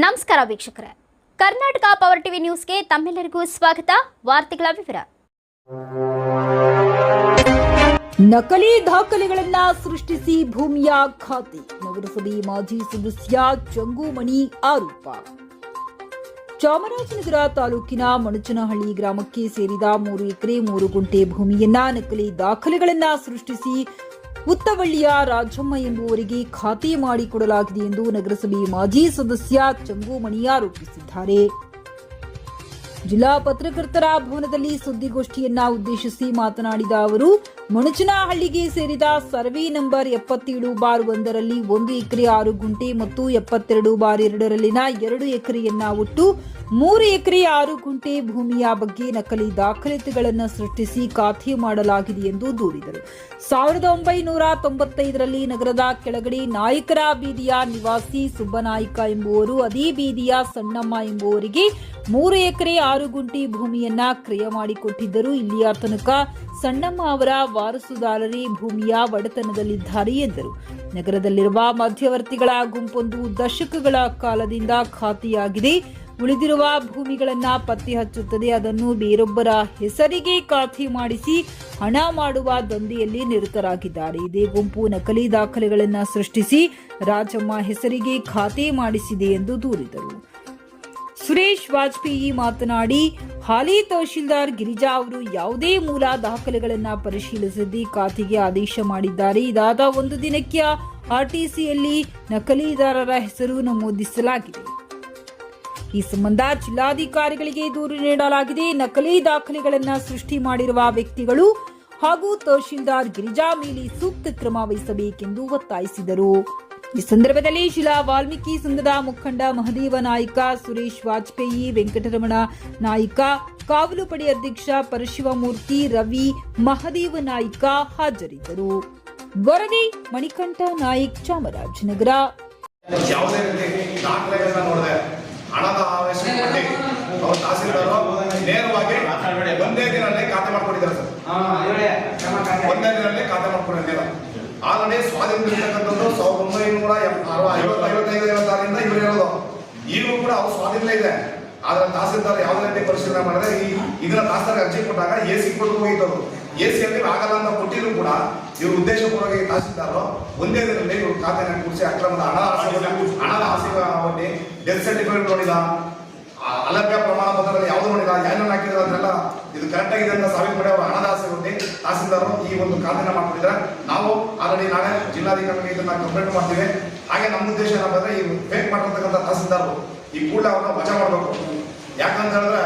ನಮಸ್ಕಾರ ವೀಕ್ಷಕರೇ, Karnataka power TV ನ್ಯೂಸ್ಗೆ ತಮ್ಮೆಲ್ಲರಿಗೂ ಸ್ವಾಗತ. ವಾರ್ತೆಗಳ ವಿವರ. ನಕಲಿ ದಾಖಲೆಗಳನ್ನ ಸೃಷ್ಟಿಸಿ ಭೂಮಿಯ ಖಾತೆ, ನಗರಸಭೆ ಮಾಜಿ ಸದಸ್ಯ ಚಂಗುಮಣಿ ಆರೋಪ. ಚಾಮರಾಜನಗರ ತಾಲೂಕಿನ ಮಣಚನಹಳ್ಳಿ ಗ್ರಾಮಕ್ಕೆ ಸೇರಿದ 3 ಎಕರೆ 3 ಗುಂಟೆ ಭೂಮಿಯನ್ನ ನಕಲಿ ದಾಖಲೆಗಳನ್ನ ಸೃಷ್ಟಿಸಿ ಉತ್ತವಳ್ಳಿಯ ರಾಜಮ್ಮ ಎಂಬುವರಿಗೆ ಖಾತೆ ಮಾಡಿಕೊಡಲಾಗಿದೆ ಎಂದು ನಗರಸಭೆ ಮಾಜಿ ಸದಸ್ಯ ಚಂಗುಮಣಿ ಆರೋಪಿಸಿದ್ದಾರೆ. ಜಿಲ್ಲಾ ಪತ್ರಕರ್ತರ ಭವನದಲ್ಲಿ ಸುದ್ದಿಗೋಷ್ಠಿಯನ್ನ ಉದ್ದೇಶಿಸಿ ಮಾತನಾಡಿದ ಅವರು, ಮಣಚನಹಳ್ಳಿಗೆ ಸೇರಿದ ಸರ್ವೆ ನಂಬರ್ 77/1ರಲ್ಲಿ 1 ಎಕರೆ 6 ಗುಂಟೆ ಮತ್ತು 72/2ರಲ್ಲಿನ 2 ಎಕರೆಯನ್ನ ಒಟ್ಟು 3 ಎಕರೆ 6 ಗುಂಟೆ ಭೂಮಿಯ ಬಗ್ಗೆ ನಕಲಿ ದಾಖಲೆಗಳನ್ನು ಸೃಷ್ಟಿಸಿ ಖಾತೆ ಮಾಡಲಾಗಿದೆ ಎಂದು ದೂರಿದರು. 1995ರಲ್ಲಿ ನಗರದ ಕೆಳಗಡೆ ನಾಯಕರ ಬೀದಿಯ ನಿವಾಸಿ ಸುಬ್ಬನಾಯ್ಕ ಎಂಬುವರು ಅದೇ ಬೀದಿಯ ಸಣ್ಣಮ್ಮ ಎಂಬುವರಿಗೆ 3 ಎಕರೆ 6 ಗುಂಟೆ ಭೂಮಿಯನ್ನ ಕ್ರಯ ಮಾಡಿಕೊಟ್ಟಿದ್ದರು. ಇಲ್ಲಿಯ ತನಕ ಸಣ್ಣಮ್ಮ ಅವರ ವಾರಸುದಾರರೇ ಭೂಮಿಯ ಒಡೆತನದಲ್ಲಿದ್ದಾರೆ ಎಂದರು. ನಗರದಲ್ಲಿರುವ ಮಧ್ಯವರ್ತಿಗಳ ಗುಂಪೊಂದು ದಶಕಗಳ ಕಾಲದಿಂದ ಖಾತೆಯಾಗಿದೆ. ಉಳಿದಿರುವ ಭೂಮಿಗಳನ್ನ ಪತ್ತೆ ಹಚ್ಚುತ್ತದೆ. ಅದನ್ನು ಬೇರೊಬ್ಬರ ಹೆಸರಿಗೆ ಖಾತೆ ಮಾಡಿಸಿ ಹಣ ಮಾಡುವ ದಂಧೆಯಲ್ಲಿ ನಿರತರಾಗಿದ್ದಾರೆ. ಇದೇ ಗುಂಪು ನಕಲಿ ದಾಖಲೆಗಳನ್ನು ಸೃಷ್ಟಿಸಿ ರಾಜಮ್ಮ ಹೆಸರಿಗೆ ಖಾತೆ ಮಾಡಿಸಿದೆ ಎಂದು ದೂರಿದರು. ಸುರೇಶ್ ವಾಜಪೇಯಿ ಮಾತನಾಡಿ, ಹಾಲಿ ತಹಶೀಲ್ದಾರ್ ಗಿರಿಜಾ ಅವರು ಯಾವುದೇ ಮೂಲ ದಾಖಲೆಗಳನ್ನು ಪರಿಶೀಲಿಸದೆ ಖಾತೆಗೆ ಆದೇಶ ಮಾಡಿದ್ದಾರೆ. ಇದಾದ 1 ದಿನಕ್ಕೆ ಆರ್ಟಿಸಿಯಲ್ಲಿ ನಕಲಿದಾರರ ಹೆಸರು ನಮೂದಿಸಲಾಗಿದೆ. ಈ ಸಂಬಂಧ ಜಿಲ್ಲಾಧಿಕಾರಿಗಳಿಗೆ ದೂರು ನೀಡಲಾಗಿದೆ. ನಕಲಿ ದಾಖಲೆಗಳನ್ನು ಸೃಷ್ಟಿ ಮಾಡಿರುವ ವ್ಯಕ್ತಿಗಳು ಹಾಗೂ ತಹಶೀಲ್ದಾರ್ ಗಿರಿಜಾ ಮೇಲೆ ಸೂಕ್ತ ಕ್ರಮ ವಹಿಸಬೇಕೆಂದು ಒತ್ತಾಯಿಸಿದರು. ಈ ಸಂದರ್ಭದಲ್ಲಿ ಜಿಲ್ಲಾ ವಾಲ್ಮೀಕಿ ಸಂಘದ ಮುಖಂಡ ಮಹದೇವ ನಾಯ್ಕ, ಸುರೇಶ್ ವಾಜಪೇಯಿ, ವೆಂಕಟರಮಣ ನಾಯ್ಕ, ಕಾವಲು ಪಡೆ ಅಧ್ಯಕ್ಷ ಪರಶಿವಮೂರ್ತಿ, ರವಿ, ಮಹದೇವ ನಾಯ್ಕ ಹಾಜರಿದ್ದರು. ವರದಿ ಮಣಿಕಂಠ ನಾಯ್ಕ್, ಚಾಮರಾಜನಗರ. ಹಣದ ಆವೇಶ ಮಾಡಿ ಅವರು ತಹಸೀಲ್ದಾರ್ ನೇರವಾಗಿ ಒಂದೇ ದಿನದಲ್ಲಿ ಖಾತೆ ಮಾಡ್ಕೊಂಡಿದ್ದಾರೆ ಸರ್. ಒಂದೇ ದಿನದಲ್ಲಿ ಖಾತೆ ಮಾಡ್ಕೊಂಡಿದ್ದಾರೆ. ಆಲ್ರೆಡಿ ಸ್ವಾಧೀನ ಇರ್ತಕ್ಕಂಥದ್ದು 1955 ಇವರು ಹೇಳೋದು. ಈಗಲೂ ಕೂಡ ಅವ್ರ ಸ್ವಾಧೀನ ಇದೆ. ಆದ್ರೆ ತಹಸೀಲ್ದಾರ್ ಯಾವುದೇ ರೀತಿ ಪರಿಶೀಲನೆ ಮಾಡಿದ್ರೆ ಇದನ್ನ ತಹಸೀಲ್ದಾರ್ ಅರ್ಜಿ ಕೊಟ್ಟಾಗ ಎಸಿ ಕೊಟ್ಟು ಹೋಗಿದ್ದವರು. ಎಸಿಯಲ್ಲಿ ಆಗಲ್ಲ ಅಂತ ಕೊಟ್ಟಿದ್ರು ಕೂಡ ಇವರು ಉದ್ದೇಶಪೂರ್ವಕವಾಗಿ ತಹಸೀಲ್ದಾರ್ ಒಂದೇ ದಿನದಲ್ಲಿ ಇವರು ಖಾತೆನ ಕೂಡಿಸಿ ಅಕ್ರಮದ ಹಣದ ಆಸೆ ಡೆತ್ ಸರ್ಟಿಫಿಕೇಟ್ ನೋಡಿಲ್ಲ, ಅಲಭ್ಯ ಪ್ರಮಾಣ ಪತ್ರದಲ್ಲಿ ಯಾವುದು ನೋಡಿಲ್ಲ, ಏನೇನು ಹಾಕಿದ್ರು ಅದನ್ನೆಲ್ಲ ಇದು ಕರೆಕ್ಟ್ ಆಗಿದೆ ಅಂತ ಸಾಬೀತು ಮಾಡಿ ಅವರು ಹಣದ ಆಸೆ ಕೊಟ್ಟು ತಹಸೀಲ್ದಾರ್ ಈ ಒಂದು ಖಾತೆನ ಮಾಡ್ಕೊಂಡಿದ್ದಾರೆ. ನಾವು ಆಲ್ರೆಡಿ ನಾಳೆ ಜಿಲ್ಲಾಧಿಕಾರಿಗೆ ಇದನ್ನ ಕಂಪ್ಲೇಂಟ್ ಮಾಡ್ತೀವಿ. ಹಾಗೆ ನಮ್ಮ ಉದ್ದೇಶ ಏನಂದ್ರೆ ಈ ಫೇಕ್ ಮಾಡಿರ್ತಕ್ಕಂಥ ತಹಸೀಲ್ದಾರ್ ಈ ಕೂಡಲೇ ಅವ್ರನ್ನ ವಜಾ ಮಾಡಬೇಕು. ಯಾಕಂತ ಹೇಳಿದ್ರೆ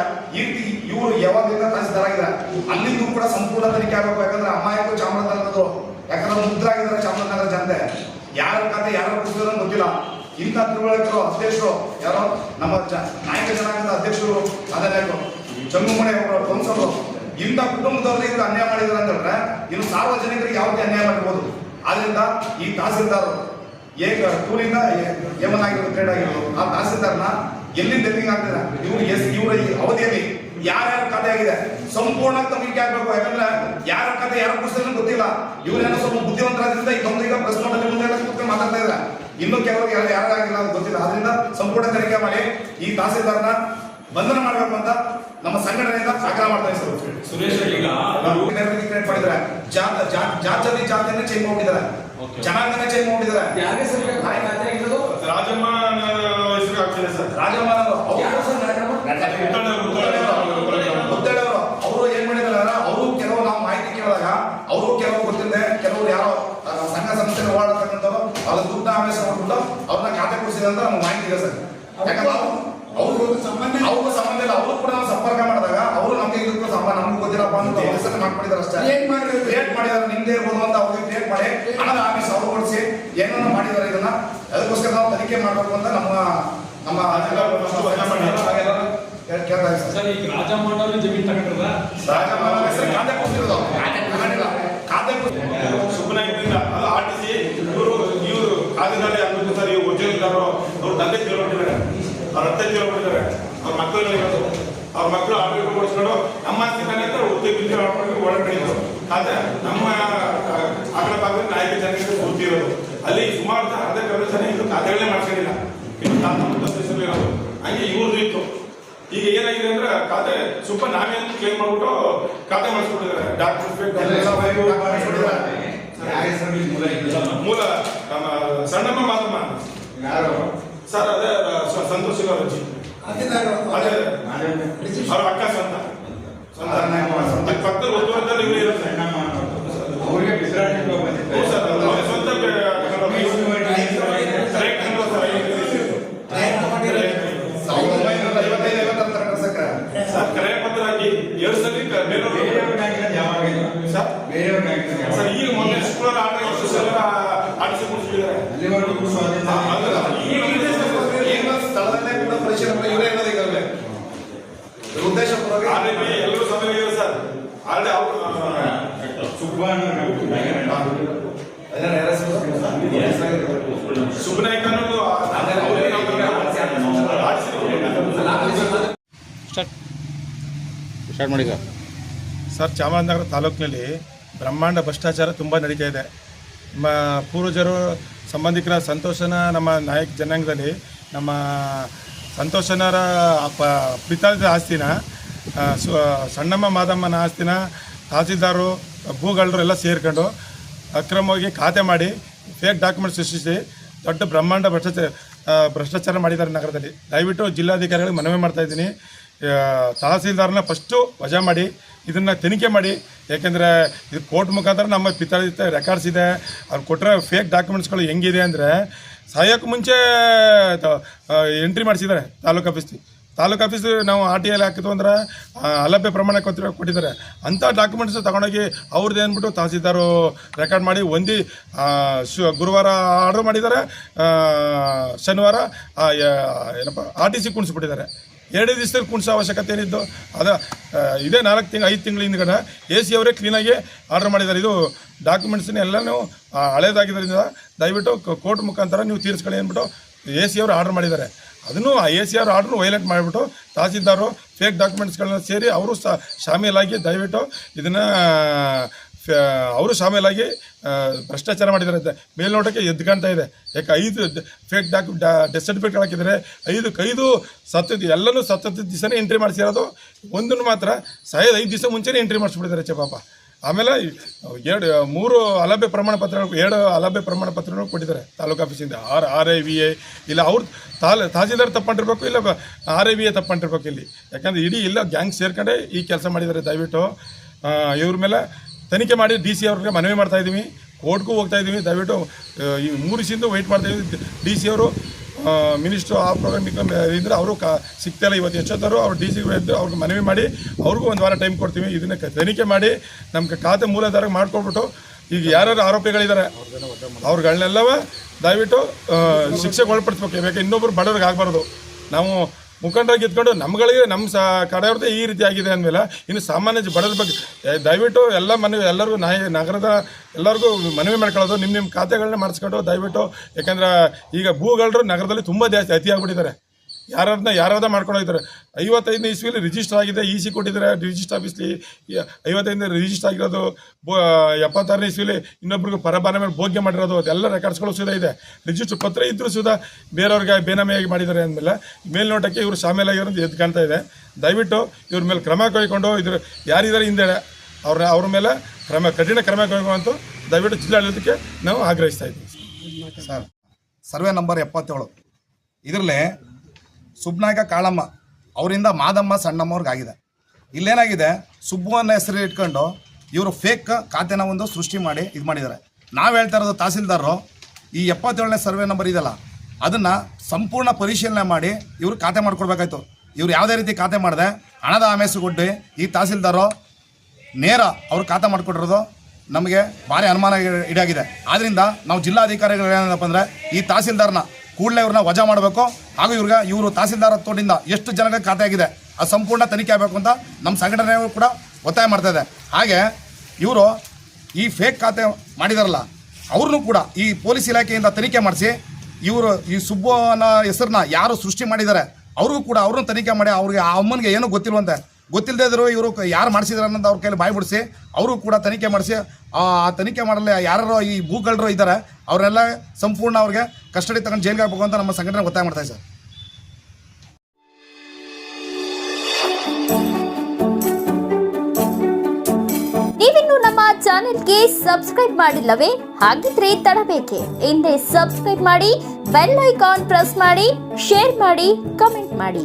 ಇವರು ಯಾವಾಗಲಿಂದ ತಹಸೀಲ್ದಾರ್ ಆಗಿದ್ದಾರೆ ಅಲ್ಲಿಂದೂ ಕೂಡ ಸಂಪೂರ್ಣ ತನಿಖೆ ಆಗಬೇಕು. ಯಾಕಂದ್ರೆ ಅಮಾಯಕ ಚಾಮರಾಜನಗರದವರು, ಯಾಕಂದ್ರೆ ಮುದ್ರಾಗಿದ್ದಾರೆ ಚಾಮರಾಜನಗರ ಜನತೆ. ಯಾರ ಖಾತೆ ಯಾರ ಪುಸ್ತಕ ಗೊತ್ತಿಲ್ಲ. ಇಂಥ ತಿಳುವಳಿಕರು ಅಧ್ಯಕ್ಷರು ಯಾರೋ ನಮ್ಮ ನಾಯಕ ಜನಾಂಗದ ಅಧ್ಯಕ್ಷರು ಅದನ್ನೇಕು ಚಂಗುಮಣಿ ಅವರು ಕೌನ್ಸಲರು ಇಂಥ ಕುಟುಂಬದವರಿಗೆ ಇವರು ಅನ್ಯಾಯ ಮಾಡಿದ್ದಾರೆ ಅಂತ ಹೇಳಿದ್ರೆ ಇನ್ನು ಸಾರ್ವಜನಿಕರಿಗೆ ಯಾವುದೇ ಅನ್ಯಾಯ ಮಾಡಿರ್ಬೋದು. ಆದ್ರಿಂದ ಈ ತಹಸೀಲ್ದಾರ್ ಟೂರಿಂದ ಏಮನ್ನಾಗಿರೋದು ಟ್ರೇಡ್ ಆಗಿರೋದು ಆ ತಹಸೀಲ್ದಾರ್ನ ಎಲ್ಲಿಂದ ಎಲ್ಲಿಂಗ್ ಆಗ್ತದೆ ಇವರ ಈ ಅವಧಿಯಲ್ಲಿ ಯಾರ್ಯಾರ ಖಾತೆ ಆಗಿದೆ ಸಂಪೂರ್ಣ ತನಿಖೆ ಆಗ್ಬೇಕು. ಯಾಕಂದ್ರೆ ಯಾರ ಖಾತೆ ಯಾರ ಪುಸ್ತಕ ಗೊತ್ತಿಲ್ಲ. ಇವ್ರೇನೋ ಸ್ವಲ್ಪ ಬುದ್ಧಿವಂತರಾದ್ರಿಂದ ಈಗ ಪ್ರೆಸ್ ನೋಟಲ್ಲಿ ಮುಂದೆ ಕೂತ್ಕೊಂಡು ಮಾತಾಡ್ತಾ ಇದ್ದಾರೆ. ಇನ್ನು ಕೆಲವರಿಗೆ ಯಾರಾಗಿಲ್ಲ ಅಂತ ಗೊತ್ತಿಲ್ಲ. ಆದ್ರಿಂದ ಸಂಪೂರ್ಣ ತನಿಖೆ ಮಾಡಿ ಈ ತಹಸೀಲ್ದಾರ್ನ ಬಂಧನ ಮಾಡಬೇಕು ಅಂತ ನಮ್ಮ ಸಂಘಟನೆಯಿಂದ ಆಗ್ರಹ ಮಾಡ್ತಾ ಇದ್ದಾರೆ. ಸುರೇಶ್ ಈಗ ಕ್ರಿಯೇಟ್ ಮಾಡಿದ್ದಾರೆ. ಜಾತಿಯನ್ನೇ ಚೇಂಜ್ ಮಾಡಿದ್ದಾರೆ, ಜನಾಂಗನೇ ಚೇಂಜ್ ಮಾಡಿದ್ದಾರೆ. ರಾಜಮ್ಮ ಹೆಸರು ಆಗ್ತದೆ ಸರ್. ರಾಜಮ್ಮ ಅವರು ಏನ್ ಮಾಡಿದಾರೆ, ಅವರು ಕೆಲವು ನಾವು ಮಾಹಿತಿ ಕೇಳಿದಾಗ ಅವರು ಕೆಲವು ಗೊತ್ತಿದೆ, ಕೆಲವರು ಯಾರೋ ಸಂಘ ಸಂಸ್ಥೆ ಓಡಾಡ್ತಕ್ಕಂಥವ್ರು ಅವ್ರ ದುಡ್ಡು ಆವೇಶ ಮಾಡ್ಬಿಟ್ಟು ಅವ್ರನ್ನ ಖಾತೆ ಕೊಡಿಸಿದೆ ಅಂತ ನಮ್ಗೆ ಮಾಹಿತಿ ಇದೆ ಸರ್. ಯಾಕಂದ್ರೆ ಅವ್ರಿಗೂ ಸಂಬಂಧ ಇಲ್ಲ. ಅವರು ಕೂಡ ನಾವು ಸಂಪರ್ಕ ಮಾಡಿದಾಗ ಅವರು ನಮ್ಗೆ ಇದಕ್ಕೂ ಸಂಬಂಧ ನಮ್ಗೆ ಗೊತ್ತಿಲ್ಲಪ್ಪ ಅಂತ ಹೆಸರು ಮಾಡ್ಕೊಂಡಿದ್ದಾರೆ ಅಷ್ಟೇ. ಕ್ರಿಯೇಟ್ ಮಾಡಿದಾರೆ, ನಿಮ್ದೇ ಇರ್ಬೋದು ಅಂತ ಅವ್ರಿಗೆ ಕ್ರಿಯೇಟ್ ಮಾಡಿ ಹಣದ ಆಫೀಸ್ ಅವ್ರು ಕೊಡಿಸಿ ಏನೇನೋ ಮಾಡಿದ್ದಾರೆ. ಇದನ್ನ ಅದಕ್ಕೋಸ್ಕರ ನಾವು ತನಿಖೆ ಮಾಡಬೇಕು ಅಂತ ನಮ್ಮ ಕೇಳ್ತಾ ಇದ್ದಾರೆ ಸರ್. ಈಗ ರಾಜಮ್ಮನವರು ಜಮೀನು ತಗೊಂಡ್ರಲ್ಲ, ರಾಜಮ್ಮನ ಹೆಸರು ಖಾತೆ ಕೊಡ್ತಿರೋದು ಖಾತೆ ಸುಬ್ಬನಾಗಿದ್ದರಿಂದ ಅದು ಆರ್ಟಿಸಿ ಇವರು ಖಾತೆದಾರೇ ಆಗ್ಬೇಕು ಸರ್. ಇವ್ರು ಒರಿಜಿನಲ್ದಾರು ಅವ್ರ ತಂದೆ ತಿಳ್ಕೊಂಡಿದ್ದಾರೆ, ಅವ್ರ ಅತ್ತೆ ತಿಳ್ಕೊಂಡಿದ್ದಾರೆ, ಅವ್ರ ಮಕ್ಕಳು ಇರೋದು, ಅವ್ರ ಮಕ್ಕಳು ಆಡಳಿತ ಕೊಡಿಸ್ಕೊಂಡು ನಮ್ಮ ಸ್ಥಿತಿಗೆ ಉದ್ಯೋಗ ಓಡಾಡಿದ್ರು. ಆದ್ರೆ ನಮ್ಮ ಆಕಳ ಭಾಗದಲ್ಲಿ ನಾಯಕ ಜನರಿಗೆ ಪೂರ್ತಿ ಇರೋದು ಅಲ್ಲಿ ಸುಮಾರು ಅರ್ಧ ಜನ ಇನ್ನು ಖಾತೆಗಳೇ ಮಾಡ್ಕೊಂಡಿಲ್ಲ. ಇನ್ನು ಇರೋದು, ಹಂಗೆ ಇವ್ರದ್ದು ಇತ್ತು. ಈಗ ಏನಾಗಿದೆ ಅಂದ್ರೆ ಖಾತೆ ಸುಬ್ಬ ನಾವೇ ಅಂತ ಕ್ಲೇಮ್ ಮಾಡ್ಬಿಟ್ಟು ಖಾತೆ ಮಾಡಿಸ್ಬಿಟ್ಟಿದ್ದಾರೆ. ಮೂಲ ಸಣ್ಣಮ್ಮ ಮಾತಮ್ಮ ಸರ್, ಅದೇ ಸಂತೋಷ್ ಅಜ್ಜಿ, ಅದೇ ಅವ್ರ ಅಕ್ಕ ಸಂತ ಪಕ್ಕದ ಒತ್ತುವರಿದಲ್ಲಿ ಇವರು ಇರುತ್ತೆ ಸರ್. ಸ್ವಂತ ಸರ್ ಕ್ರಯ ಪತ್ರ ಹಾಕಿ 2 ಸಲ ಸರ್ ಈಗ ಮೊನ್ನೆ ಶುಕ್ರವಾರ ಆಡಿಸಿ ಕೊಡ್ತಿದ್ದಾರೆ. ಸ್ಥಳದಲ್ಲೇ ಕೂಡ ಪರಿಶೀಲನೆ ಇವರೇ ಇರೋದೀಗಲೇ ಉದ್ದೇಶಪೂರ್ವಕ ಎಲ್ಲರೂ ಸಮಯ ಇದೆ ಸರ್. ಆಲ್ರೆಡಿ ಅವರು ಸುಬ್ಬನಾಯ್ಕ ಅನ್ನೋದು ಸ್ಟಾರ್ಟ್ ಮಾಡಿ ಸರ್. ಚಾಮರಾಜನಗರ ತಾಲೂಕಿನಲ್ಲಿ ಬ್ರಹ್ಮಾಂಡ ಭ್ರಷ್ಟಾಚಾರ ತುಂಬ ನಡೀತಾ ಇದೆ. ನಮ್ಮ ಪೂರ್ವಜರು ಸಂಬಂಧಿಕರ ಸಂತೋಷನ ನಮ್ಮ ನಾಯಕ ಜನಾಂಗದಲ್ಲಿ ನಮ್ಮ ಸಂತೋಷನರ ಪಿತಾದ ಆಸ್ತಿನ ಸಣ್ಣಮ್ಮ ಮಾದಮ್ಮನ ಆಸ್ತಿನ ತಹಸೀಲ್ದಾರು ಭೂಗಳರು ಎಲ್ಲ ಸೇರ್ಕೊಂಡು ಅಕ್ರಮವಾಗಿ ಖಾತೆ ಮಾಡಿ ಫೇಕ್ ಡಾಕ್ಯುಮೆಂಟ್ ಸೃಷ್ಟಿಸಿ ದೊಡ್ಡ ಬ್ರಹ್ಮಾಂಡ ಭ್ರಷ್ಟಾಚಾರ ಮಾಡಿದ್ದಾರೆ ನಗರದಲ್ಲಿ. ದಯವಿಟ್ಟು ಜಿಲ್ಲಾಧಿಕಾರಿಗಳಿಗೆ ಮನವಿ ಮಾಡ್ತಾಯಿದ್ದೀನಿ, ತಹಸೀಲ್ದಾರನ ಫಸ್ಟು ವಜಾ ಮಾಡಿ ಇದನ್ನು ತನಿಖೆ ಮಾಡಿ. ಯಾಕೆಂದರೆ ಇದು ಕೋರ್ಟ್ ಮುಖಾಂತರ ನಮ್ಮ ಪಿತಾದ ರೆಕಾರ್ಡ್ಸ್ ಇದೆ. ಅವ್ರು ಕೊಟ್ಟರೆ ಫೇಕ್ ಡಾಕ್ಯುಮೆಂಟ್ಸ್ಗಳು ಹೆಂಗಿದೆ ಅಂದರೆ ಸಾಯೋಕ್ಕೆ ಮುಂಚೆ ಎಂಟ್ರಿ ಮಾಡಿಸಿದ್ದಾರೆ ತಾಲೂಕು ಆಫೀಸ್ ನಾವು RTI ಹಾಕಿದ್ವು ಅಂದ್ರೆ ಅಲಭ್ಯ ಪ್ರಮಾಣ ಕೊಟ್ಟಿದ್ದಾರೆ. ಅಂಥ ಡಾಕ್ಯುಮೆಂಟ್ಸ್ ತಗೊಂಡೋಗಿ ಅವ್ರದ್ದು ಏನ್ಬಿಟ್ಟು ತಹಸೀಲ್ದಾರು ರೆಕಾರ್ಡ್ ಮಾಡಿ ಗುರುವಾರ ಆರ್ಡರ್ ಮಾಡಿದ್ದಾರೆ, ಶನಿವಾರ ಏನಪ್ಪ RTC ಕುಣಿಸ್ಬಿಟ್ಟಿದ್ದಾರೆ. 2 ದಿವಸದಲ್ಲಿ ಕುಣಿಸೋ ಅವಶ್ಯಕತೆ ಏನಿದ್ದು ಇದೇ 5 ತಿಂಗಳ ಹಿಂದ್ಗಡೆ AC ಅವರೇ ಕ್ಲೀನಾಗಿ ಆರ್ಡರ್ ಮಾಡಿದ್ದಾರೆ. ಇದು ಡಾಕ್ಯುಮೆಂಟ್ಸ್ನ ಎಲ್ಲನೂ ಹಳೇದಾಗಿದ್ದರಿಂದ ದಯವಿಟ್ಟು ಕೋರ್ಟ್ ಮುಖಾಂತರ ನೀವು ತೀರಿಸ್ಕೊಳ್ಳಿ ಅಂದ್ಬಿಟ್ಟು AC ಅವರು ಆರ್ಡರ್ ಮಾಡಿದ್ದಾರೆ. ಅದನ್ನು ಆ AC ಅವ್ರ ಆರ್ಡ್ರನ್ನು ವೈಲೇಟ್ ಮಾಡಿಬಿಟ್ಟು ತಹಸೀಲ್ದಾರು ಫೇಕ್ ಡಾಕ್ಯುಮೆಂಟ್ಸ್ಗಳನ್ನ ಸೇರಿ ಅವರು ಶಾಮೀಲಾಗಿ ದಯವಿಟ್ಟು ಇದನ್ನು ಅವರು ಶಾಮೀಲಾಗಿ ಭ್ರಷ್ಟಾಚಾರ ಮಾಡಿದ್ದಾರೆ. ಮೇಲ್ನೋಟಕ್ಕೆ ಎದ್ದು ಕಾಣ್ತಾ ಇದೆ. ಯಾಕೆ 5 ಫೇಕ್ ಡೆತ್ ಸರ್ಟಿಫಿಕೇಟ್ ಹಾಕಿದ್ದಾರೆ, 5 ಸತ್ತದ ಎಲ್ಲನೂ ಸತ್ತದ ದಿವಸನೇ ಎಂಟ್ರಿ ಮಾಡಿಸಿರೋದು. ಒಂದನ್ನು ಮಾತ್ರ 5 ದಿವಸ ಮುಂಚೆನೇ ಎಂಟ್ರಿ ಮಾಡಿಸ್ಬಿಟ್ಟಿದ್ದಾರೆ ಪಾಪ. ಆಮೇಲೆ 3 ಅಲಭ್ಯ ಪ್ರಮಾಣ ಪತ್ರಗಳು 2 ಅಲಭ್ಯ ಪ್ರಮಾಣ ಪತ್ರಗಳು ಕೊಟ್ಟಿದ್ದಾರೆ ತಾಲೂಕು ಆಫೀಸಿಂದ. RIVA ಇಲ್ಲ ಅವ್ರು ತಹಸೀಲ್ದಾರ್ ತಪ್ಪಂಟಿರ್ಬೇಕು, ಇಲ್ಲ RIVA ತಪ್ಪಂಟಿರ್ಬೇಕು ಇಲ್ಲಿ. ಯಾಕಂದರೆ ಇಡೀ ಇಲ್ಲ ಗ್ಯಾಂಗ್ ಸೇರ್ಕೊಂಡೆ ಈ ಕೆಲಸ ಮಾಡಿದ್ದಾರೆ. ದಯವಿಟ್ಟು ಇವ್ರ ಮೇಲೆ ತನಿಖೆ ಮಾಡಿ DC ಅವ್ರಿಗೆ ಮನವಿ ಮಾಡ್ತಾಯಿದ್ದೀವಿ, ಕೋರ್ಟ್ಗೂ ಹೋಗ್ತಾಯಿದ್ದೀವಿ. ದಯವಿಟ್ಟು ಈ 3 ದಿವಸದಿಂದ ವೆಯ್ಟ್ ಮಾಡ್ತಾಯಿದ್ದೀವಿ. DC ಅವರು ಮಿನಿಸ್ಟ್ರು ಆ ಪ್ರೋಗ್ರಾಮ್ ಇದ್ದರೆ ಅವರು ಸಿಗ್ತಾಯಿಲ್ಲ. ಇವತ್ತು ಎಷ್ಟೊತ್ತಾರು ಅವ್ರು DC ಅವ್ರಿಗೆ ಮನವಿ ಮಾಡಿ ಅವ್ರಿಗೂ 1 ವಾರ ಟೈಮ್ ಕೊಡ್ತೀವಿ. ಇದನ್ನು ತನಿಖೆ ಮಾಡಿ ನಮ್ಗೆ ಖಾತೆ ಮೂಲಾಧಾರ ಮಾಡ್ಕೊಬಿಟ್ಟು ಈಗ ಯಾರ್ಯಾರು ಆರೋಪಿಗಳಿದ್ದಾರೆ ಅವ್ರುಗಳನ್ನೆಲ್ಲವ ದಯವಿಟ್ಟು ಶಿಕ್ಷೆಗೆ ಒಳಪಡಿಸ್ಬೇಕು. ಯಾಕೆ ಇನ್ನೊಬ್ರು ಬಡವ್ರಿಗೆ ಆಗಬಾರ್ದು. ನಾವು ಮುಖಂಡರಾಗಿ ಎತ್ಕೊಂಡು ನಮ್ಗಳಿಗೆ ನಮ್ಮ ಕಡೆಯವ್ರದ್ದೇ ಈ ರೀತಿ ಆಗಿದೆ ಅಂದಮೇಲೆ ಇನ್ನು ಸಾಮಾನ್ಯ ಬಡವ್ರ ಬಗ್ಗೆ ದಯವಿಟ್ಟು ಎಲ್ಲರಿಗೂ ನಗರದ ಎಲ್ಲರಿಗೂ ಮನವಿ ಮಾಡ್ಕೊಳ್ಳೋದು, ನಿಮ್ಮ ಖಾತೆಗಳನ್ನ ಮಾಡಿಸ್ಕೊಂಡು ದಯವಿಟ್ಟು. ಯಾಕಂದ್ರೆ ಈಗ ಭೂಗಳರು ನಗರದಲ್ಲಿ ತುಂಬ ಜಾಸ್ತಿ ಅತಿಯಾಗ್ಬಿಟ್ಟಿದ್ದಾರೆ. ಯಾರ್ಯಾರ್ದ ಮಾಡ್ಕೊಂಡು ಹೋಗ್ತಾರೆ. 55ನೇ ಇಸ್ವಿಲಿ ರಿಜಿಸ್ಟರ್ ಆಗಿದೆ, EC ಕೊಟ್ಟಿದ್ದಾರೆ ರಿಜಿಸ್ಟರ್ ಆಫೀಸ್ಲಿ. 55ನೇ ರಿಜಿಸ್ಟರ್ ಆಗಿರೋದು. 76ನೇ ಇಸ್ವಿಲಿ ಇನ್ನೊಬ್ರಿಗೆ ಪರಬಾನ ಮೇಲೆ ಭೋಗ್ಯ ಮಾಡಿರೋದು. ಅದೆಲ್ಲ ರೆಕಾರ್ಡ್ಸ್ಗಳು ಸುಧಾ ಇದೆ. ರಿಜಿಸ್ಟರ್ ಪತ್ರ ಇದ್ರೂ ಸುಧಾ ಬೇರೆಯವ್ರಿಗೆ ಬೇನಾಮಿಯಾಗಿ ಮಾಡಿದ್ದಾರೆ ಅಂದಮೇಲೆ ಮೇಲ್ನೋಟಕ್ಕೆ ಇವರು ಶಾಮೀಲಾಗಿರೋದು ಎದ್ದು ಕಾಣ್ತಾ ಇದೆ. ದಯವಿಟ್ಟು ಇವ್ರ ಮೇಲೆ ಕ್ರಮ ಕೈಗೊಂಡು ಯಾರಿದ್ದಾರೆ ಹಿಂದೆ ಅವ್ರ ಮೇಲೆ ಕಠಿಣ ಕ್ರಮ ಕೈಗೊಂಡು ದಯವಿಟ್ಟು ಜಿಲ್ಲಾಡಳಿತಕ್ಕೆ ನಾವು ಆಗ್ರಹಿಸ್ತಾ ಇದ್ದೀವಿ. ಸರ್, ಸರ್ವೆ ನಂಬರ್ 77 ಇದರಲ್ಲಿ ಸುಬ್ನಾಯ್ಕ ಕಾಳಮ್ಮ ಅವರಿಂದ ಮಾದಮ್ಮ ಸಣ್ಣಮ್ಮವ್ರಿಗಾಗಿದೆ. ಇಲ್ಲೇನಾಗಿದೆ, ಸುಬ್ಬು ಅನ್ನೋ ಹೆಸರು ಇಟ್ಕೊಂಡು ಇವರು ಫೇಕ್ ಖಾತೆನ ಒಂದು ಸೃಷ್ಟಿ ಮಾಡಿ ಇದು ಮಾಡಿದ್ದಾರೆ. ನಾವು ಹೇಳ್ತಾ ಇರೋದು ತಹಸೀಲ್ದಾರರು ಈ 77ನೇ ಸರ್ವೆ ನಂಬರ್ ಇದೆಯಲ್ಲ ಅದನ್ನು ಸಂಪೂರ್ಣ ಪರಿಶೀಲನೆ ಮಾಡಿ ಇವರು ಖಾತೆ ಮಾಡ್ಕೊಡ್ಬೇಕಾಯ್ತು. ಇವ್ರು ಯಾವುದೇ ರೀತಿ ಖಾತೆ ಮಾಡಿದೆ ಹಣದ ಆಮೇಸುಗೊಡ್ಡಿ ಈ ತಹಸೀಲ್ದಾರು ನೇರ ಅವ್ರು ಖಾತೆ ಮಾಡಿಕೊಟ್ಟಿರೋದು ನಮಗೆ ಭಾರಿ ಅನುಮಾನ ಇಡಾಗಿದೆ. ಆದ್ದರಿಂದ ನಾವು ಜಿಲ್ಲಾಧಿಕಾರಿಗಳು ಏನಪ್ಪ ಅಂದರೆ ಈ ತಹಸೀಲ್ದಾರ್ನ ಕೂಡಲೇ ಇವ್ರನ್ನ ವಜಾ ಮಾಡಬೇಕು. ಹಾಗೂ ಇವರು ತಹಸೀಲ್ದಾರ್ ತೋಟಿಂದ ಎಷ್ಟು ಜನಗಳಿಗೆ ಖಾತೆ ಆಗಿದೆ ಅದು ಸಂಪೂರ್ಣ ತನಿಖೆ ಆಗಬೇಕು ಅಂತ ನಮ್ಮ ಸಂಘಟನೆಗಳು ಕೂಡ ಒತ್ತಾಯ ಮಾಡ್ತಾಯಿದೆ. ಹಾಗೆ ಇವರು ಈ ಫೇಕ್ ಖಾತೆ ಮಾಡಿದಾರಲ್ಲ ಅವ್ರನ್ನೂ ಕೂಡ ಈ ಪೊಲೀಸ್ ಇಲಾಖೆಯಿಂದ ತನಿಖೆ ಮಾಡಿಸಿ ಇವರು ಈ ಸುಬ್ಬು ಅನ್ನೋ ಹೆಸರನ್ನ ಯಾರು ಸೃಷ್ಟಿ ಮಾಡಿದ್ದಾರೆ ಅವ್ರಿಗೂ ಕೂಡ ಅವ್ರನ್ನ ತನಿಖೆ ಮಾಡಿ ಅವ್ರಿಗೆ ಆ ಅಮ್ಮನಿಗೆ ಏನೂ ಗೊತ್ತಿಲ್ವಂತೆ. ಗೊತ್ತಿಲ್ಲದೇ ಇದ್ರು ಇವರು ಯಾರು ಮಾಡಿಸಿದ್ರು ಅನ್ನೋದು ಅವ್ರ ಕೈಲಿ ಬಾಯಿ ಬಿಡಿಸಿ ಅವರು ಕೂಡ ತನಿಖೆ ಮಾಡಿಸಿ ಆ ತನಿಖೆ ಮಾಡಲು ಯಾರು ಈ ಭೂಗಳರು ಇದ್ದಾರೆ ಅವರೆಲ್ಲ ಸಂಪೂರ್ಣ ಅವ್ರಿಗೆ ಕಸ್ಟಡಿ ತಗೊಂಡು ಜೈಲಿಗೆ ಹಾಕಬೇಕು ಅಂತ ನಮ್ಮ ಸಂಘಟನೆ ಒತ್ತಾಯ ಮಾಡ್ತಾಯಿದೆ ಸರ್. ಚಾನೆಲ್ಗೆ ಸಬ್ಸ್ಕ್ರೈಬ್ ಮಾಡಿಲ್ಲವೇ? ಹಾಗಿದ್ರೆ ತಡಬೇಕೆ? ಹಿಂದೆ ಸಬ್ಸ್ಕ್ರೈಬ್ ಮಾಡಿ, ಬೆಲ್ ಐಕಾನ್ ಪ್ರೆಸ್ ಮಾಡಿ, ಶೇರ್ ಮಾಡಿ, ಕಮೆಂಟ್ ಮಾಡಿ.